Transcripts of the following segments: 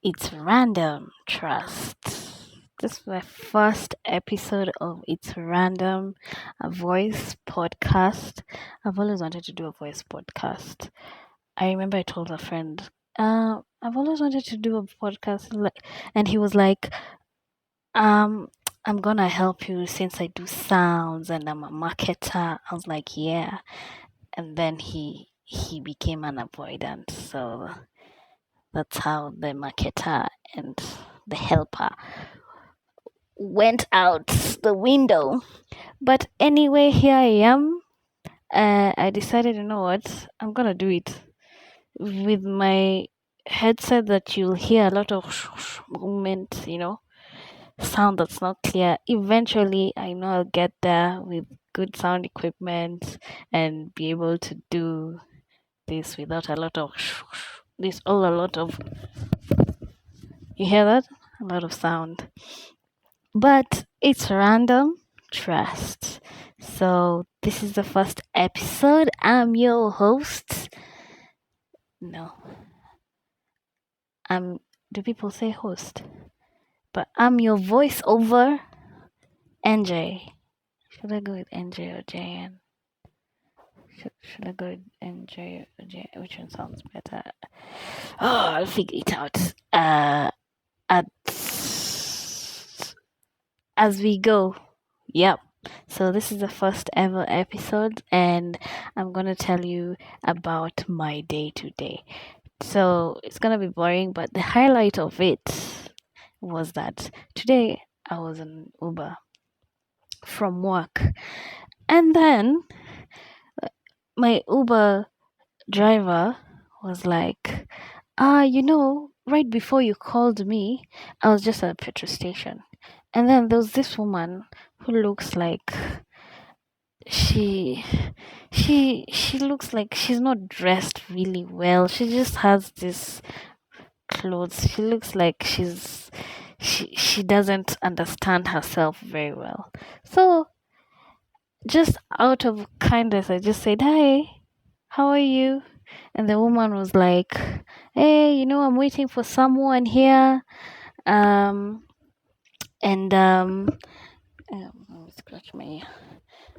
It's Random Trust. This is my first episode of It's Random, a voice podcast. I've always wanted to do a voice podcast. I remember I told a friend, I've always wanted to do a podcast, and he was like, um, I'm gonna help you since I do sounds and I'm a marketer. I was like, yeah. And then he became an avoidant, so that's how the marketer and the helper went out the window. But anyway, here I am. I decided, you know what? I'm gonna do it with my headset that you'll hear a lot of movement, sound that's not clear. Eventually, I know I'll get there with good sound equipment and be able to do this without a lot of this all a lot of you hear that? A lot of sound. But it's random trust. So this is the first episode. I'm your host. No. Do people say host? But I'm your voiceover NJ. Should I go with NJ or JN? Should I go with NJ or JN? Which one sounds better? Oh, I'll figure it out. At as we go. Yep. So this is the first ever episode, and I'm gonna tell you about my day to day. So it's gonna be boring, but the highlight of it was that today I was in Uber from work, and then my Uber driver was like, right before you called me, I was just at a petrol station. And then there was this woman who looks like she she looks like she's not dressed really well. She just has this clothes. She looks like she doesn't understand herself very well. So just out of kindness, I just said, "Hi, how are you?" And the woman was like, "Hey, I'm waiting for someone here. Um, and let me scratch my ear.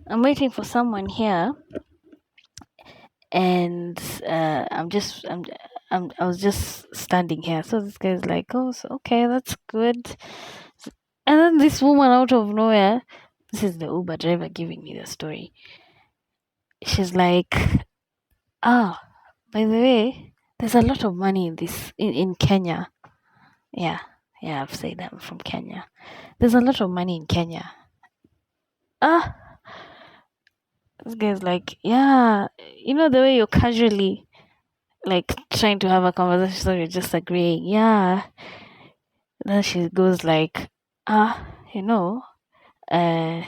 I'm waiting for someone here, and I was just standing here." So this guy's like, "Oh, so, okay, that's good." And then this woman out of nowhere, this is the Uber driver giving me the story. She's like, "Ah, by the way, there's a lot of money in Kenya." Yeah, I've said I'm from Kenya. There's a lot of money in Kenya. Ah, this guy's like, "Yeah, the way you're casually like trying to have a conversation, so you're just agreeing, yeah." Then she goes like, you know, uh,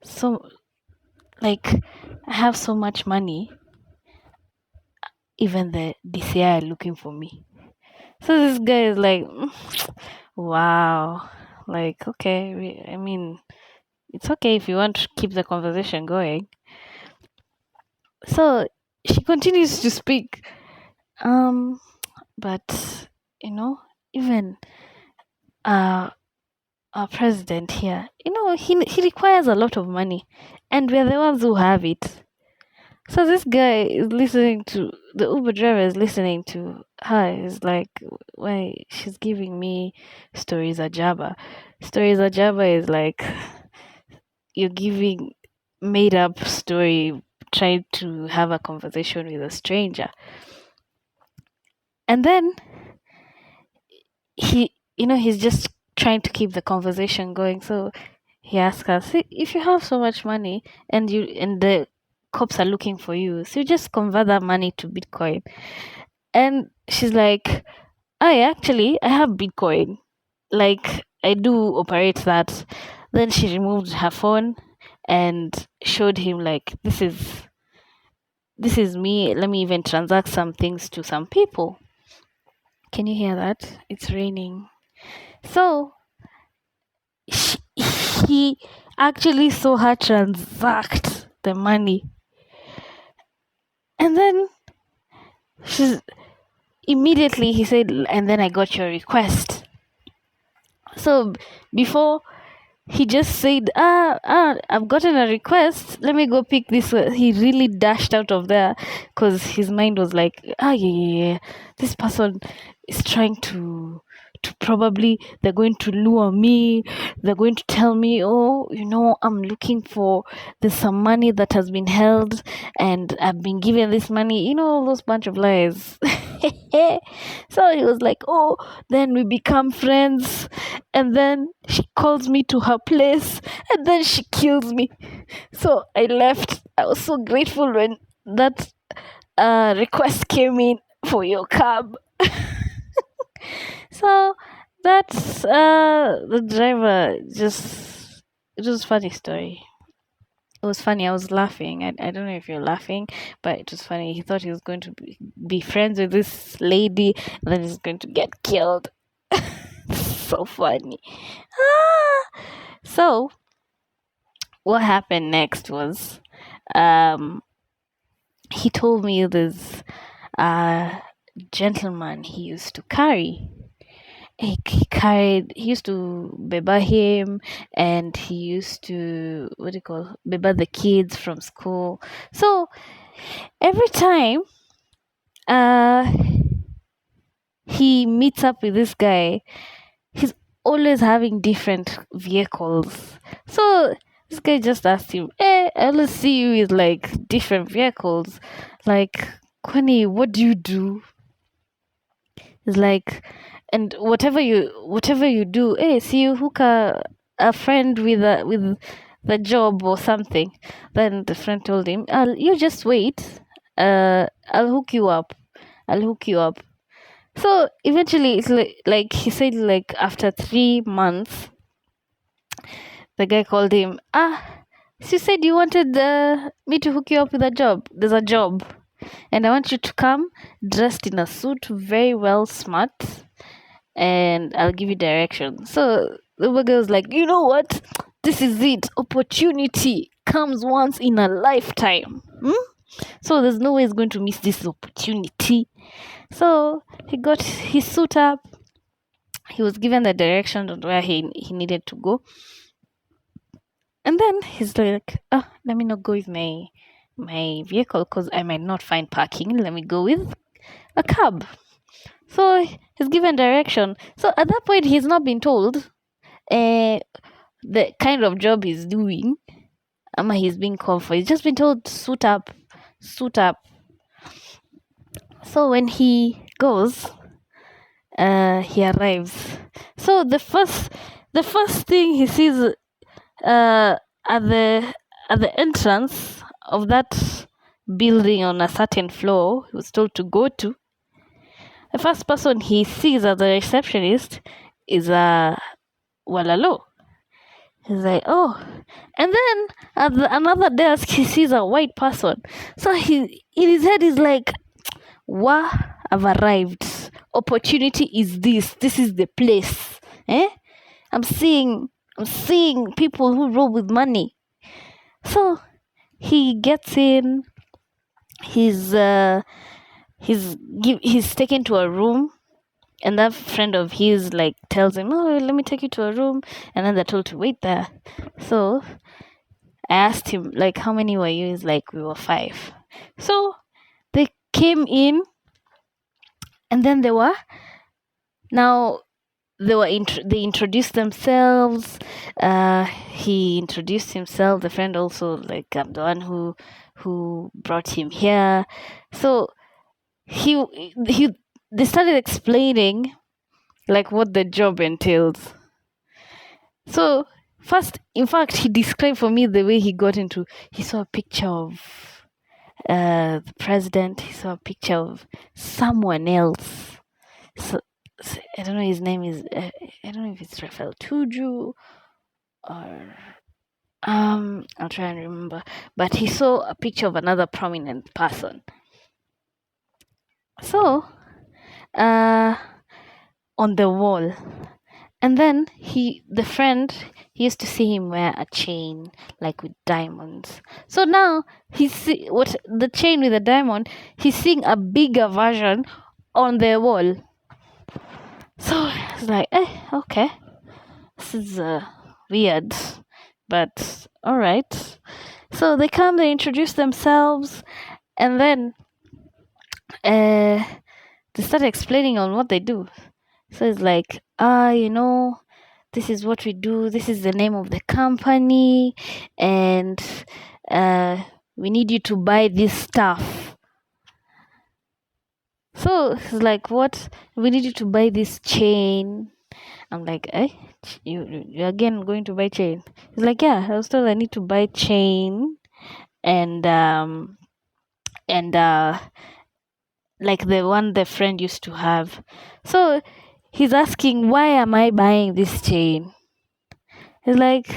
so like I have so much money, even the DCI are looking for me. So this guy is like, wow, like okay, I mean, it's okay if you want to keep the conversation going. So she continues to speak, but even our president here, he requires a lot of money, and we're the ones who have it. So this guy is listening to the Uber driver is listening to her. Is like, why she's giving me stories ajaba. Stories ajaba is like you're giving made up story, trying to have a conversation with a stranger, and then he's just trying to keep the conversation going. So he asked her, "See, if you have so much money and the cops are looking for you, so you just convert that money to Bitcoin." And she's like, I have Bitcoin. Like I do operate that. Then she removed her phone and showed him like this is me. Let me even transact some things to some people. Can you hear that? It's raining. So he actually saw her transact the money. And then immediately he said, and then I got your request. So before he just said, I've gotten a request, let me go pick this. He really dashed out of there because his mind was like, yeah, this person is trying to probably, they're going to lure me, they're going to tell me, oh, I'm looking for, there's some money that has been held and I've been given this money, all those bunch of lies. So he was like, oh, then we become friends, and then she calls me to her place, and then she kills me. So I left. I was so grateful when that request came in for your cab. So that's the driver. Just, it was a funny story. It was funny. I was laughing. I don't know if you're laughing, but it was funny. He thought he was going to be friends with this lady, and then he's going to get killed. So funny. So what happened next was, he told me this gentleman he used to carry. He used to beba him, and he used to, beba the kids from school. So every time he meets up with this guy, he's always having different vehicles. So this guy just asked him, I always see you with like different vehicles. Like, Kwani, what do you do? It's like, and whatever you do, see you hook a friend with the job or something. Then the friend told him, you just wait. I'll hook you up. So eventually, it's like he said, like after 3 months, the guy called him. So you said you wanted me to hook you up with a job. There's a job, and I want you to come dressed in a suit, very well, smart, and I'll give you direction. So the guy was like, you know what? This is it. Opportunity comes once in a lifetime. So there's no way he's going to miss this opportunity. So he got his suit up. He was given the direction on where he needed to go. And then he's like, let me not go with my vehicle because I might not find parking. Let me go with a cab. So he's given direction. So at that point, he's not been told the kind of job he's doing. He's being called for. He's just been told, suit up. So when he goes, he arrives. So the first thing he sees at the entrance of that building on a certain floor he was told to go to, the first person he sees as a receptionist is a Walalo. He's like, oh. And then at another desk he sees a white person. So he in his head is like, wow, I've arrived. Opportunity is this. This is the place. I'm seeing people who roll with money. So he gets in. He's taken to a room, and that friend of his like tells him, oh, let me take you to a room, and then they're told to wait there. So I asked him, like, how many were you? He's like, we were 5. So they came in, and then they introduced themselves. He introduced himself. The friend also, like, I'm the one who brought him here. So they started explaining like what the job entails. So first, in fact, he described for me the way he got into. He saw a picture of the president. He saw a picture of someone else. So I don't know, his name is, I don't know if it's Rafael Tuju or I'll try and remember, but he saw a picture of another prominent person. So on the wall, and then the friend, he used to see him wear a chain like with diamonds. So now the chain with the diamond, he's seeing a bigger version on the wall. So it's like, okay, this is weird, but all right. So they come, they introduce themselves, and then they start explaining on what they do. So it's like, this is what we do, this is the name of the company, and we need you to buy this stuff. So it's like, what? We need you to buy this chain. I'm like, you again going to buy chain? He's like, yeah, I was told I need to buy chain and like the one the friend used to have. So he's asking, why am I buying this chain? He's like,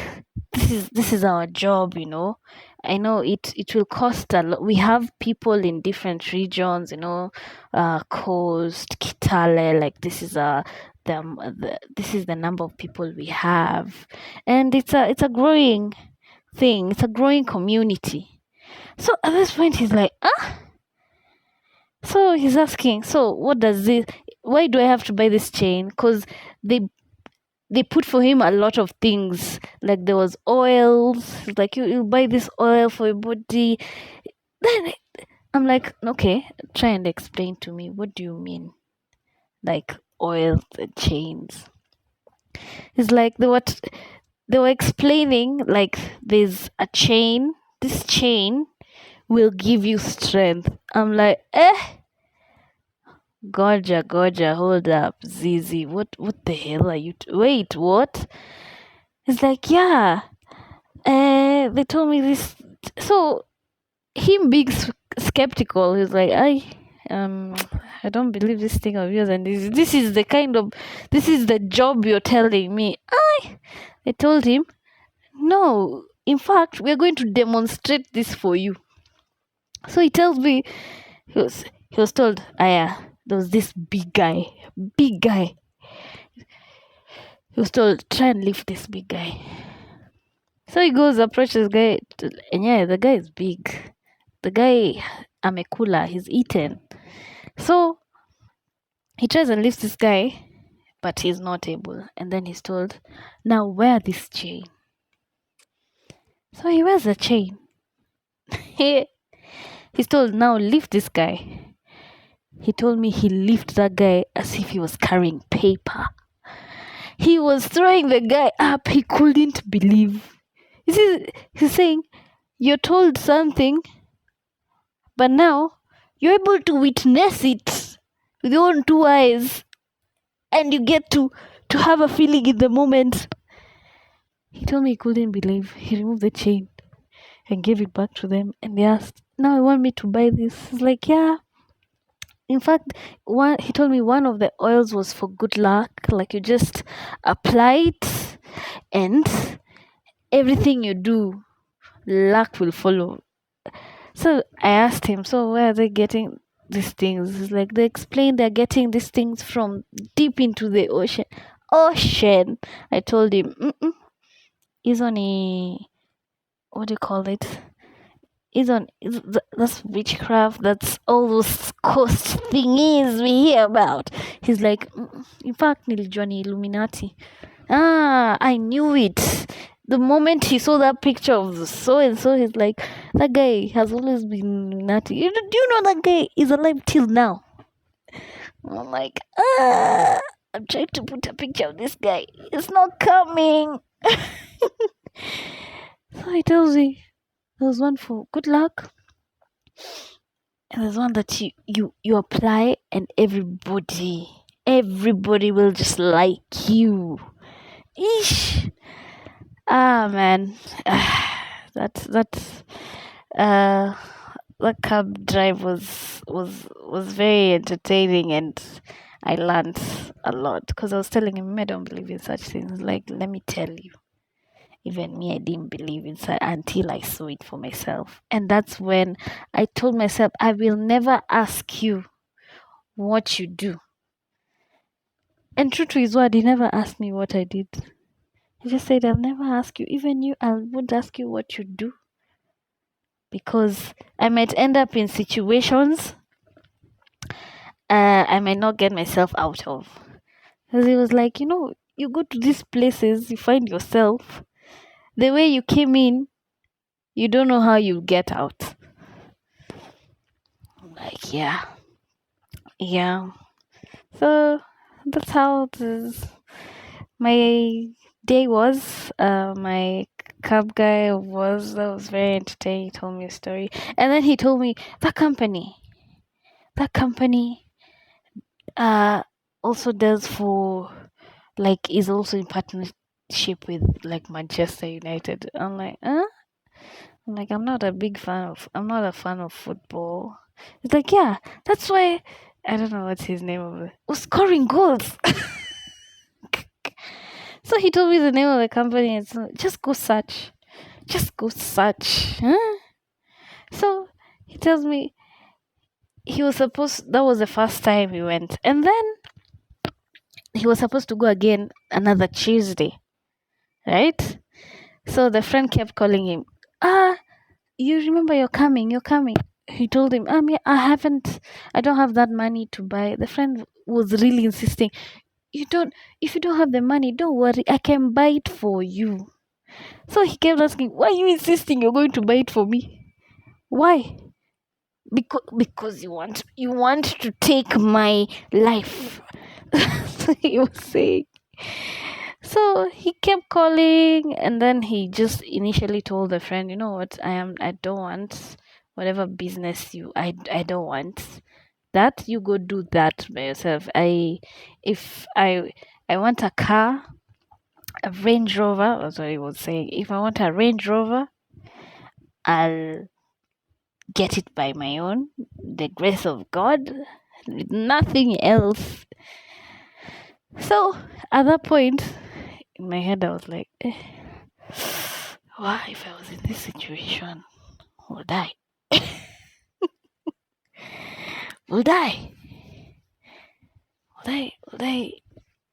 this is our job, I know it will cost a lot. We have people in different regions, Coast, Kitale, like this is this is the number of people we have, and it's a growing thing. It's a growing community. So at this point, he's like, So he's asking, so what does this? Why do I have to buy this chain? Because they put for him a lot of things. Like there was oils. Like you buy this oil for your body. Then I'm like, okay, try and explain to me. What do you mean? Like oils and chains. It's like they were explaining like there's a chain. This chain will give you strength. I'm like, Goja, hold up, Zizi. What the hell are you? Wait, what? It's like, yeah. They told me this. So him being skeptical, he's like, I don't believe this thing of yours, and this is the job you're telling me. I told him, no. In fact, we're going to demonstrate this for you. So he tells me, he was told, there was this big guy. He was told, try and lift this big guy. So he goes, approaches the guy, and yeah, the guy is big. The guy, amekula, he's eaten. So he tries and lifts this guy, but he's not able. And then he's told, now wear this chain. So he wears the chain. He's told, now lift this guy. He told me he lifted that guy as if he was carrying paper. He was throwing the guy up. He couldn't believe. He's saying, you're told something, but now you're able to witness it with your own two eyes, and you get to have a feeling in the moment. He told me he couldn't believe. He removed the chain and gave it back to them, and they asked, now you want me to buy this? He's like, yeah. In fact, he told me one of the oils was for good luck. Like you just apply it, and everything you do, luck will follow. So I asked him, so where are they getting these things? It's like they explained they're getting these things from deep into the ocean. I told him, is on a, what do you call it? That's witchcraft. That's all those coast thingies we hear about. He's like, in fact, nilijua ni Illuminati. I knew it. The moment he saw that picture of so and so, he's like, that guy has always been Illuminati. Do you know that guy is alive till now? I'm like, I'm trying to put a picture of this guy. It's not coming. So he tells me, there's one for good luck, and there's one that you apply, and everybody will just like you. Eesh. Man, that cab drive was very entertaining, and I learned a lot because I was telling him I don't believe in such things. Like, let me tell you, even me, I didn't believe in it until I saw it for myself. And that's when I told myself, I will never ask you what you do. And true to his word, he never asked me what I did. He just said, I'll never ask you. Even you, I won't ask you what you do. Because I might end up in situations I might not get myself out of. Because he was like, you go to these places, you find yourself. The way you came in, you don't know how you get out. I'm like, yeah. Yeah. So that's how my day was. My cab guy that was very entertaining. He told me a story. And then he told me that company also does for, like, is also in partnership with, like, Manchester United. I'm like, huh? I'm like, I'm not a fan of football. It's like, yeah, that's why I don't know what's his name of it. Was scoring goals. So he told me the name of the company. It's just go search. Just go search. Huh? So he tells me that was the first time he went. And then he was supposed to go again another Tuesday. Right? So the friend kept calling him. You remember you're coming. He told him, I don't have that money to buy. The friend was really insisting. If you don't have the money, don't worry, I can buy it for you. So he kept asking, why are you insisting you're going to buy it for me? Why? Because you want to take my life. So he was saying. So he kept calling, and then he just initially told the friend, you know what, I don't want whatever business I don't want that. You go do that by yourself. If I want a car, a Range Rover, that's what he was saying. If I want a Range Rover, I'll get it by my own, the grace of God, with nothing else. So at that point, in my head, I was like, why, if I was in this situation, would I? Would I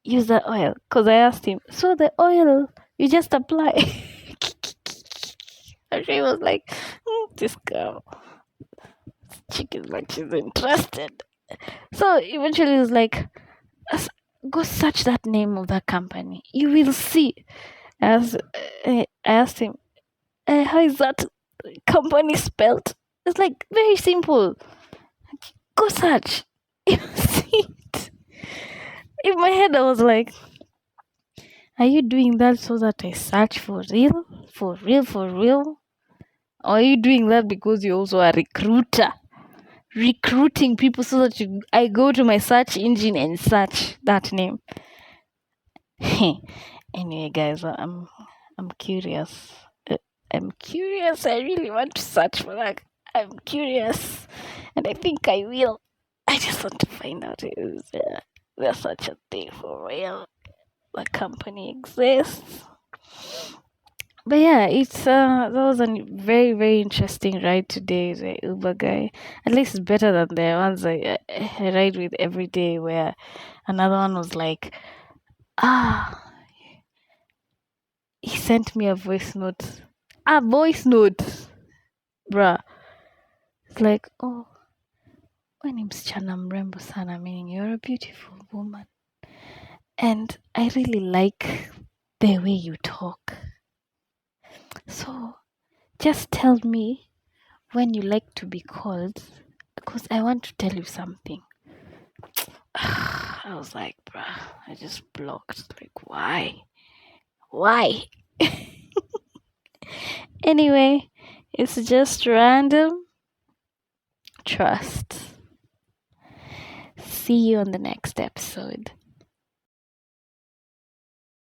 use that oil? Because I asked him, so the oil, you just apply. And she was like, this girl, chicken like she's interested. So eventually he was like, go search that name of that company. You will see. I asked him, how is that company spelled? It's like very simple. Go search. You see it. In my head, I was like, are you doing that so that I search for real? For real? Or are you doing that because you're also a recruiter? Recruiting people so that I go to my search engine and search that name. Anyway, guys, I'm curious. I'm curious. I really want to search for that. I'm curious, and I think I will. I just want to find out if there's such a thing for real. The company exists. But yeah, it's that was a very, very interesting ride today. The Uber guy, at least it's better than the ones I ride with every day. Where another one was like, he sent me a voice note. Bruh. It's like, oh, my name's Chana Mrembo Sana, meaning you're a beautiful woman. And I really like the way you talk. So just tell me when you like to be called, because I want to tell you something. I was like, bruh, I just blocked. Like, why? Anyway, it's just random. Trust. See you on the next episode.